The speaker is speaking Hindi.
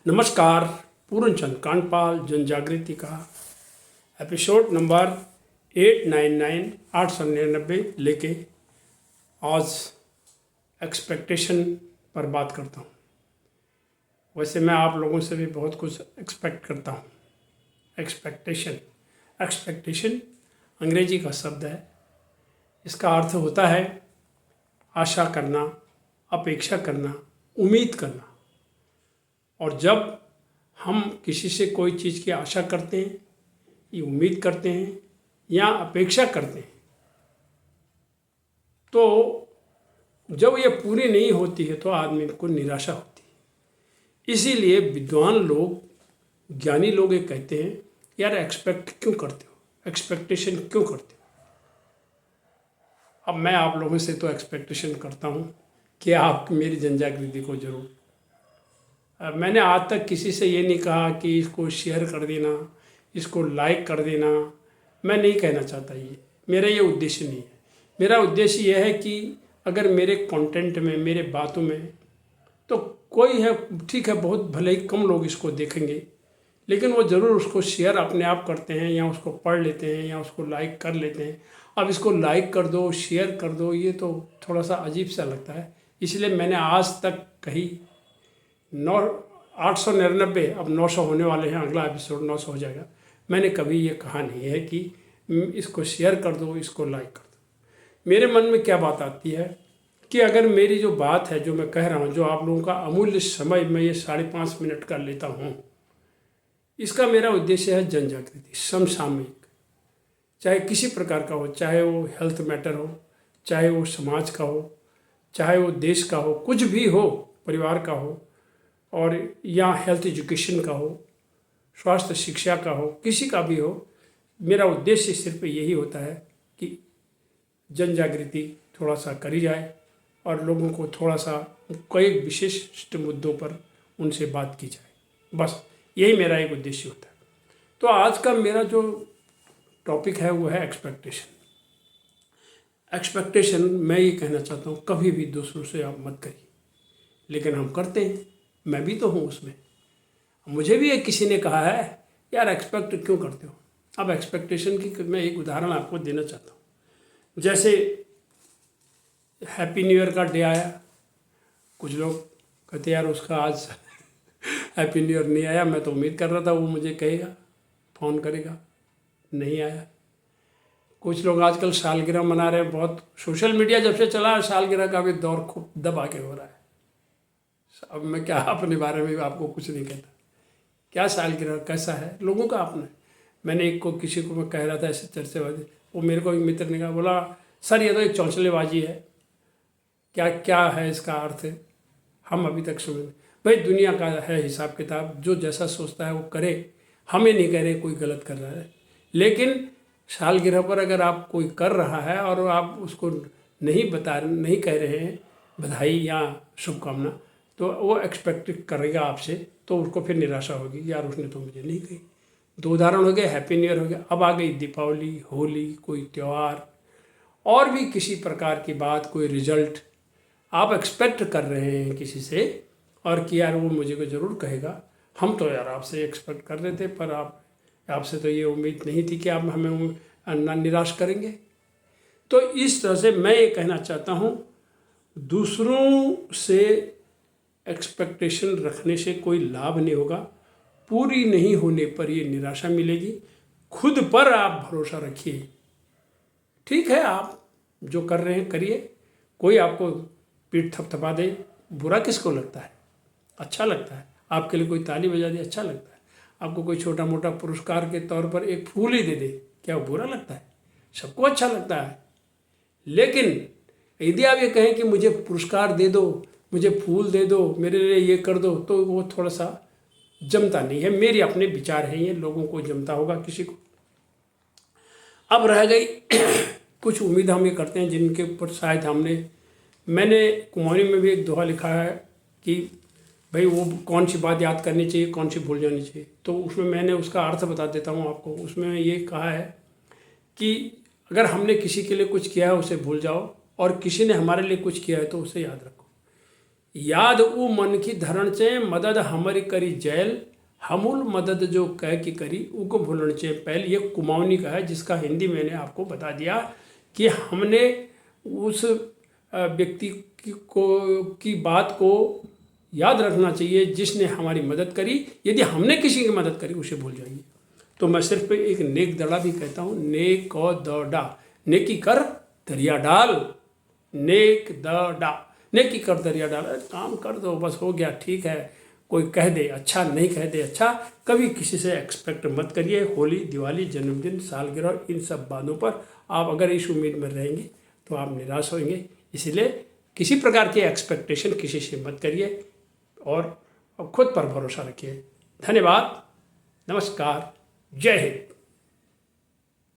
नमस्कार। पूर्णचंद कांडपाल जन जागृति का एपिसोड नंबर 899 899 लेके आज एक्सपेक्टेशन पर बात करता हूँ। वैसे मैं आप लोगों से भी बहुत कुछ एक्सपेक्ट करता हूँ। एक्सपेक्टेशन अंग्रेजी का शब्द है। इसका अर्थ होता है आशा करना, अपेक्षा करना, उम्मीद करना। और जब हम किसी से कोई चीज़ की आशा करते हैं, ये उम्मीद करते हैं या अपेक्षा करते हैं, तो जब ये पूरी नहीं होती है तो आदमी को निराशा होती है। इसीलिए विद्वान लोग, ज्ञानी लोग ये कहते हैं, यार एक्सपेक्ट क्यों करते हो, एक्सपेक्टेशन क्यों करते हो। अब मैं आप लोगों से तो एक्सपेक्टेशन करता हूँ कि आप मेरी जनजागृति को जरूर। मैंने आज तक किसी से ये नहीं कहा कि इसको शेयर कर देना, इसको लाइक कर देना। मैं नहीं कहना चाहता, ये मेरा ये उद्देश्य नहीं है। मेरा उद्देश्य यह है कि अगर मेरे कंटेंट में, मेरे बातों में तो कोई है, ठीक है, बहुत भले ही कम लोग इसको देखेंगे, लेकिन वो ज़रूर उसको शेयर अपने आप करते हैं या उसको पढ़ लेते हैं या उसको लाइक कर लेते हैं। अब इसको लाइक कर दो, शेयर कर दो, ये तो थोड़ा सा अजीब सा लगता है। इसलिए मैंने आज तक कहीं 899, अब 900 होने वाले हैं, अगला एपिसोड 900 हो जाएगा। मैंने कभी ये कहा नहीं है कि इसको शेयर कर दो, इसको लाइक कर दो। मेरे मन में क्या बात आती है कि अगर मेरी जो बात है, जो मैं कह रहा हूँ, जो आप लोगों का अमूल्य समय मैं ये 5.5 मिनट का लेता हूँ, इसका मेरा उद्देश्य है जन जागृति, समसामयिक, चाहे किसी प्रकार का हो, चाहे वो हेल्थ मैटर हो, चाहे वो समाज का हो, चाहे वो देश का हो, कुछ भी हो, परिवार का हो, और या हेल्थ एजुकेशन का हो, स्वास्थ्य शिक्षा का हो, किसी का भी हो। मेरा उद्देश्य सिर्फ यही होता है कि जन जागृति थोड़ा सा करी जाए और लोगों को थोड़ा सा कई विशिष्ट मुद्दों पर उनसे बात की जाए। बस यही मेरा एक उद्देश्य होता है। तो आज का मेरा जो टॉपिक है वो है एक्सपेक्टेशन। मैं ये कहना चाहता हूँ, कभी भी दूसरों से आप मत करिए, लेकिन हम करते हैं। मैं भी तो हूँ उसमें। मुझे भी एक किसी ने कहा है, यार एक्सपेक्ट क्यों करते हो। अब एक्सपेक्टेशन की मैं एक उदाहरण आपको देना चाहता हूँ। जैसे हैप्पी न्यू ईयर का डे आया, कुछ लोग कहते यार उसका आज हैप्पी न्यू ईयर नहीं आया, मैं तो उम्मीद कर रहा था वो मुझे कहेगा, फ़ोन करेगा, नहीं आया। कुछ लोग आजकल सालगिरह मना रहे हैं। बहुत सोशल मीडिया जब से चला है, सालगिरह का भी दौर खूब दबा के हो रहा है। अब मैं क्या अपने बारे में आपको कुछ नहीं कहता, क्या सालगिरह कैसा है लोगों का अपना। मैंने एक को किसी को मैं कह रहा था ऐसे चर्चेबाजी, वो मेरे को एक मित्र ने कहा, बोला सर ये तो एक चौंचलेबाजी है, क्या क्या है इसका अर्थ है, हम अभी तक समझ। भाई दुनिया का है हिसाब किताब, जो जैसा सोचता है वो करे। हमें नहीं कह रहे कोई गलत कर रहा है, लेकिन सालगिरह पर अगर आप कोई कर रहा है और आप उसको नहीं कह रहे हैं बधाई या शुभकामना, तो वो एक्सपेक्ट करेगा आपसे, तो उसको फिर निराशा होगी, यार उसने तो मुझे नहीं कही। 2 उदाहरण हो गए, हैप्पी न्यू ईयर हो गया। अब आ गई दीपावली, होली, कोई त्यौहार और भी किसी प्रकार की बात, कोई रिजल्ट आप एक्सपेक्ट कर रहे हैं किसी से, और कि यार वो मुझे को ज़रूर कहेगा। हम तो यार आपसे एक्सपेक्ट कर रहे थे, पर आपसे तो ये उम्मीद नहीं थी कि आप हमें निराश करेंगे। तो इस तरह से मैं ये कहना चाहता हूँ, दूसरों से एक्सपेक्टेशन रखने से कोई लाभ नहीं होगा। पूरी नहीं होने पर ये निराशा मिलेगी। खुद पर आप भरोसा रखिए। ठीक है, आप जो कर रहे हैं करिए, कोई आपको पीठ थपथपा दे, बुरा किसको लगता है, अच्छा लगता है। आपके लिए कोई ताली बजा दे, अच्छा लगता है। आपको कोई छोटा मोटा पुरस्कार के तौर पर एक फूल ही दे दे, क्या वो बुरा लगता है? सबको अच्छा लगता है। लेकिन यदि आप ये कहें कि मुझे पुरस्कार दे दो, मुझे फूल दे दो, मेरे लिए ये कर दो, तो वो थोड़ा सा जमता नहीं है। मेरे अपने विचार हैं, ये लोगों को जमता होगा किसी को। अब रह गई कुछ उम्मीद हम ये करते हैं जिनके ऊपर शायद मैंने कुमारी में भी एक दोहा लिखा है कि भाई वो कौन सी बात याद करनी चाहिए, कौन सी भूल जानी चाहिए। तो उसमें मैंने उसका अर्थ बता देता हूँ आपको। उसमें ये कहा है कि अगर हमने किसी के लिए कुछ किया है उसे भूल जाओ, और किसी ने हमारे लिए कुछ किया है तो उसे याद रखो। याद ऊ मन की धरण चे मदद हमारी करी जैल, हमूल मदद जो कह की करी उको भूलन चे पहल। ये कुमाऊनी का है, जिसका हिंदी मैंने आपको बता दिया कि हमने उस व्यक्ति की बात को याद रखना चाहिए जिसने हमारी मदद करी। यदि हमने किसी की मदद करी उसे भूल जाइए। तो मैं सिर्फ एक नेक दड़ा भी कहता हूँ, नेक और दड़ा, नेकी कर दरिया डाल, नेक दड़ा, नेकी कर दरिया डाल, काम कर दो बस हो गया, ठीक है। कोई कह दे अच्छा, नहीं कह दे अच्छा, कभी किसी से एक्सपेक्ट मत करिए। होली, दिवाली, जन्मदिन, सालगिरह, इन सब बातों पर आप अगर इस उम्मीद में रहेंगे तो आप निराश होंगे। इसलिए किसी प्रकार की एक्सपेक्टेशन किसी से मत करिए और खुद पर भरोसा रखिए। धन्यवाद, नमस्कार, जय हिंद।